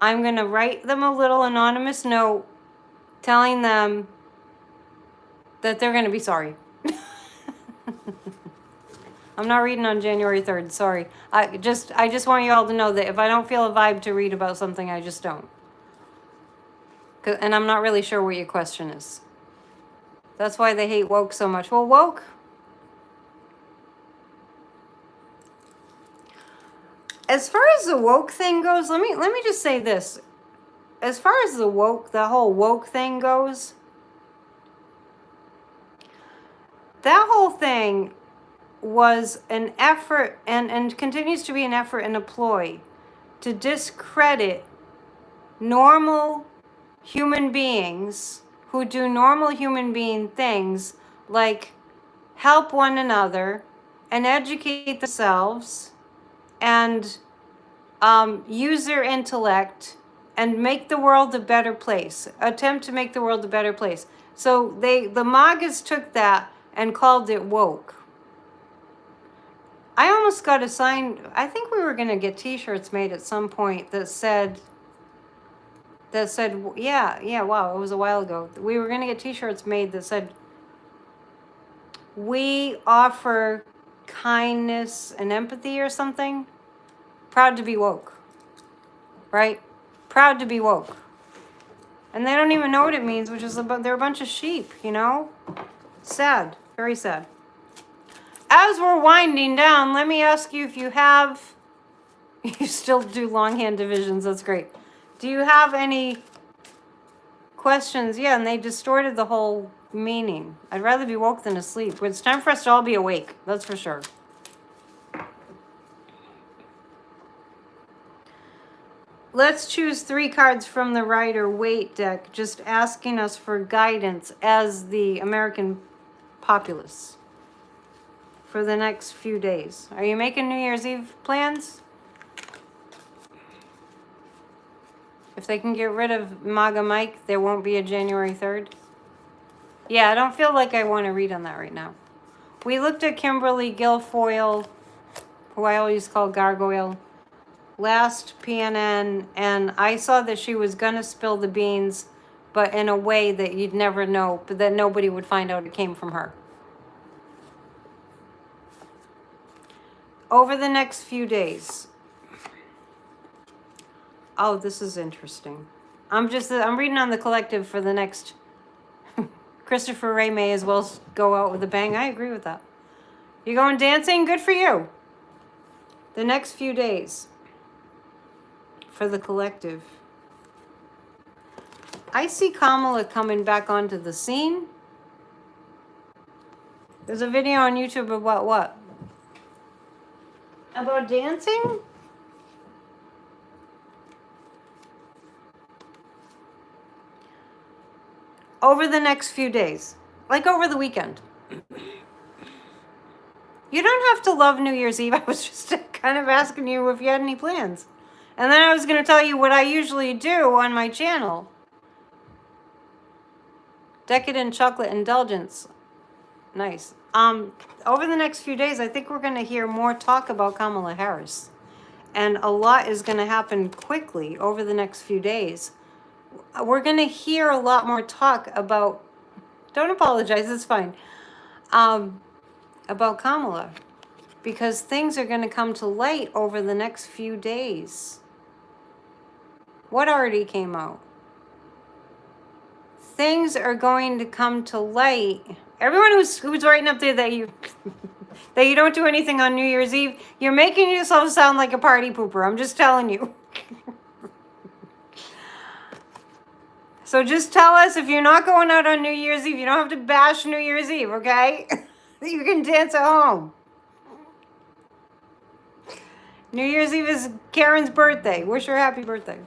I'm going to write them a little anonymous note telling them that they're going to be sorry. I'm not reading on January 3rd, sorry. I just want you all to know that if I don't feel a vibe to read about something, I just don't. And I'm not really sure what your question is. That's why they hate woke so much. Well, woke. As far as the woke thing goes, let me just say this. As far as the whole woke thing goes, that whole thing was an effort and continues to be an effort and a ploy to discredit normal human beings who do normal human being things like help one another and educate themselves and use their intellect and make the world a better place, attempt to make the world a better place. So the MAGAs took that and called it woke. I almost got a sign. I think we were going to get t-shirts made at some point that said, wow, it was a while ago. We were going to get t-shirts made that said, we offer kindness and empathy or something. Proud to be woke, right? Proud to be woke. And they don't even know what it means, which is they're a bunch of sheep, you know? Sad, very sad. As we're winding down, let me ask you if you have, you still do longhand divisions, that's great. Do you have any questions? Yeah, and they distorted the whole meaning. I'd rather be woke than asleep. It's time for us to all be awake, that's for sure. Let's choose 3 cards from the Rider Waite deck, just asking us for guidance as the American populace for the next few days. Are you making New Year's Eve plans? If they can get rid of MAGA Mike, there won't be a January 3rd. Yeah, I don't feel like I want to read on that right now. We looked at Kimberly Guilfoyle, who I always call Gargoyle, last PNN, and I saw that she was gonna spill the beans, but in a way that you'd never know, but that nobody would find out it came from her. Over the next few days. Oh, this is interesting. I'm reading on the collective for the next. Christopher Ray may as well go out with a bang. I agree with that. You going dancing? Good for you. The next few days. For the collective. I see Kamala coming back onto the scene. There's a video on YouTube about what? About dancing? Over the next few days. Like over the weekend. You don't have to love New Year's Eve. I was just kind of asking you if you had any plans. And then I was going to tell you what I usually do on my channel. Decadent chocolate indulgence. Nice. Over the next few days, I think we're going to hear more talk about Kamala Harris. And a lot is going to happen quickly over the next few days. We're going to hear a lot more talk about, don't apologize, it's fine, about Kamala. Because things are going to come to light over the next few days. What already came out? Things are going to come to light. Everyone who's writing up there that you that you don't do anything on New Year's Eve, you're making yourself sound like a party pooper. I'm just telling you. So just tell us if you're not going out on New Year's Eve, you don't have to bash New Year's Eve, okay? You can dance at home. New Year's Eve is Karen's birthday. Wish her a happy birthday.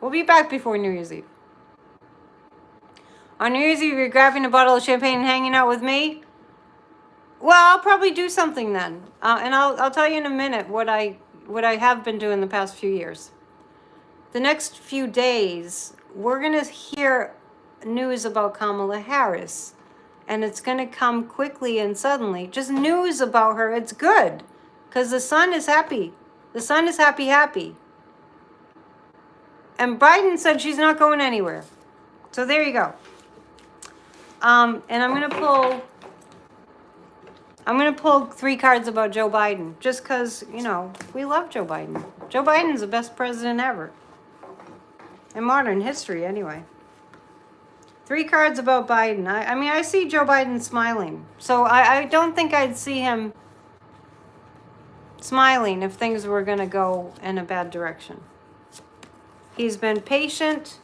We'll be back before New Year's Eve. On New Year's Eve, you're grabbing a bottle of champagne and hanging out with me? Well, I'll probably do something then. And I'll tell you in a minute what I have been doing the past few years. The next few days, we're going to hear news about Kamala Harris. And it's going to come quickly and suddenly. Just news about her. It's good. Because the sun is happy. The sun is happy, happy. And Biden said she's not going anywhere. So there you go. And I'm going to pull 3 cards about Joe Biden. Just because, you know, we love Joe Biden. Joe Biden's the best president ever. In modern history, anyway. 3 cards about Biden. I mean, I see Joe Biden smiling. So I don't think I'd see him smiling if things were going to go in a bad direction. He's been patient.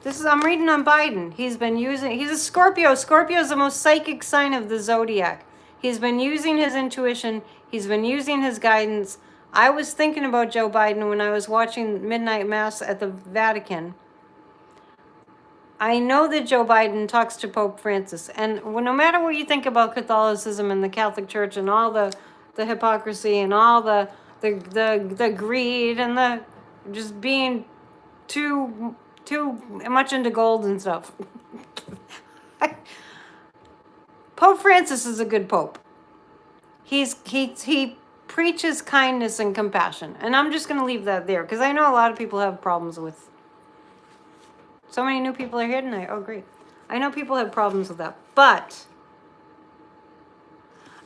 I'm reading on Biden. He's a Scorpio. Scorpio is the most psychic sign of the zodiac. He's been using his intuition. He's been using his guidance. I was thinking about Joe Biden when I was watching Midnight Mass at the Vatican. I know that Joe Biden talks to Pope Francis. And no matter what you think about Catholicism and the Catholic Church and all the hypocrisy and all the greed and the just being too much into gold and stuff. Pope Francis is a good pope. He preaches kindness and compassion. And I'm just going to leave that there because I know a lot of people have problems with. So many new people are here tonight. Oh, great. I know people have problems with that. But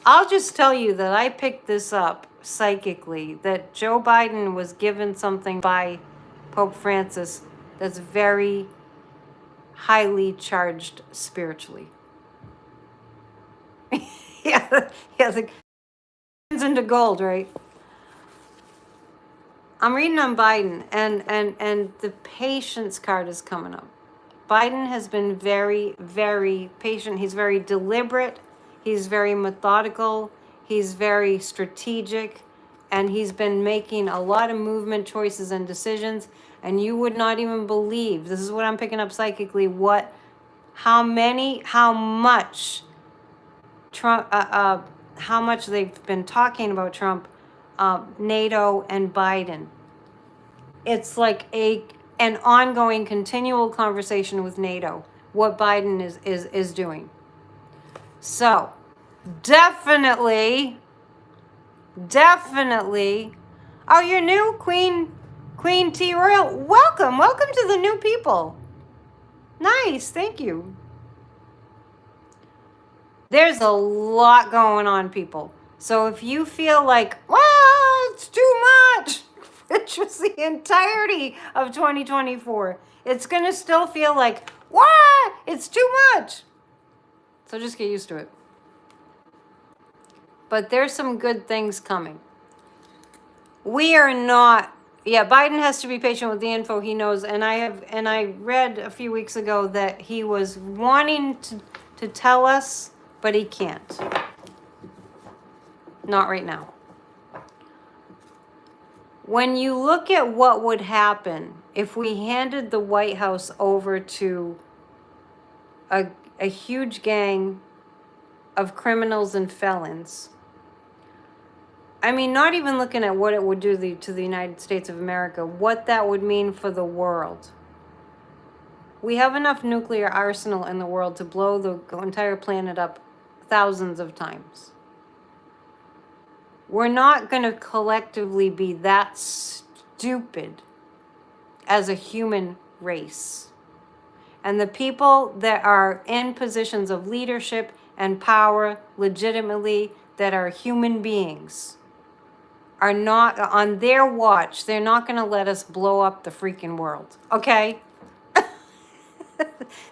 I'll just tell you that I picked this up psychically, that Joe Biden was given something by Pope Francis that's very highly charged spiritually. Yeah, the turns into gold, right? I'm reading on Biden, and the patience card is coming up. Biden has been very, very patient. He's very deliberate. He's very methodical. He's very strategic. And he's been making a lot of movement choices and decisions. And you would not even believe, this is what I'm picking up psychically, how much Trump, how much they've been talking about Trump, NATO and Biden. It's like an ongoing, continual conversation with NATO, what Biden is doing. So, definitely. Oh, you're new, Queen T Royal. Welcome to the new people. Nice, thank you. There's a lot going on, people. So if you feel like, wow, it's too much, which was the entirety of 2024, it's going to still feel like, wow, it's too much. So just get used to it. But there's some good things coming. We are not, Biden has to be patient with the info he knows. And I read a few weeks ago that he was wanting to tell us, but he can't. Not right now. When you look at what would happen if we handed the White House over to a huge gang of criminals and felons, I mean, not even looking at what it would do to the United States of America, what that would mean for the world. We have enough nuclear arsenal in the world to blow the entire planet up thousands of times. We're not going to collectively be that stupid as a human race. And the people that are in positions of leadership and power legitimately, that are human beings, are not, on their watch, they're not going to let us blow up the freaking world. Okay?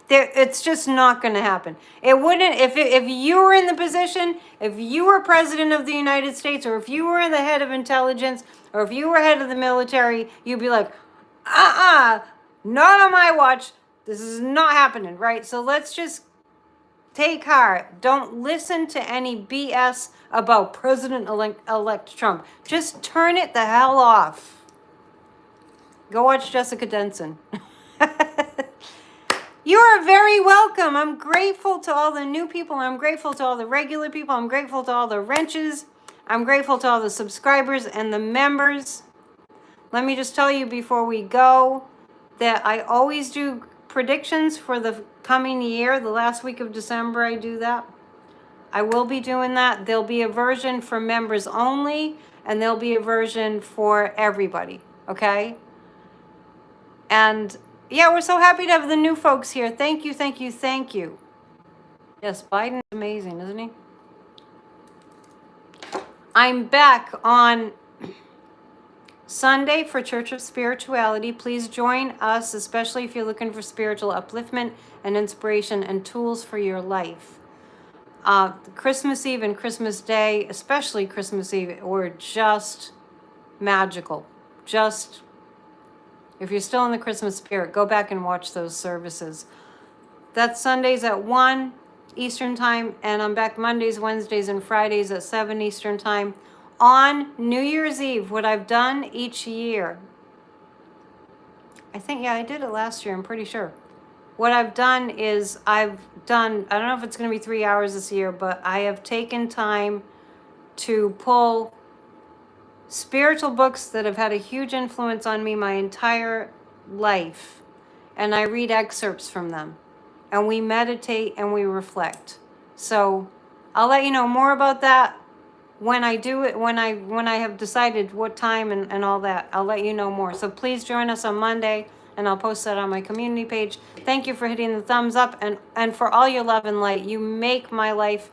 It's just not going to happen. It wouldn't, if you were in the position, if you were president of the United States, or if you were the head of intelligence, or if you were head of the military, you'd be like, not on my watch. This is not happening, right? So let's just take heart. Don't listen to any BS about President-elect Trump. Just turn it the hell off. Go watch Jessica Denson. You are very welcome. I'm grateful to all the new people. I'm grateful to all the regular people. I'm grateful to all the wrenches. I'm grateful to all the subscribers and the members. Let me just tell you before we go that I always do predictions for the coming year. The last week of December, I do that. I will be doing that. There'll be a version for members only, and there'll be a version for everybody. Okay? And yeah, we're so happy to have the new folks here. Thank you, thank you, thank you. Yes, Biden's amazing, isn't he? I'm back on Sunday for Church of Spirituality. Please join us, especially if you're looking for spiritual upliftment and inspiration and tools for your life. Christmas Eve and Christmas Day, especially Christmas Eve, were just magical. Just, if you're still in the Christmas spirit, go back and watch those services. That's Sundays at 1 Eastern Time, and I'm back Mondays, Wednesdays, and Fridays at 7 Eastern Time. On New Year's Eve, what I've done each year, I think, I did it last year, I'm pretty sure. What I've done is I don't know if it's going to be 3 hours this year, but I have taken time to pull spiritual books that have had a huge influence on me my entire life, and I read excerpts from them, and we meditate and we reflect. So I'll let you know more about that when I do it, when I have decided what time and all that. I'll let you know more. So please join us on Monday, and I'll post that on my community page. Thank you for hitting the thumbs up and for all your love and light. You make my life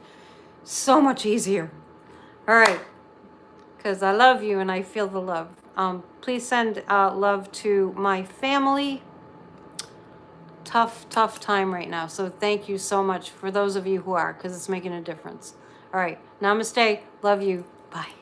so much easier. All right, because I love you and I feel the love. Please send love to my family. Tough time right now. So thank you so much for those of you who are, because it's making a difference. All right, namaste. Love you. Bye.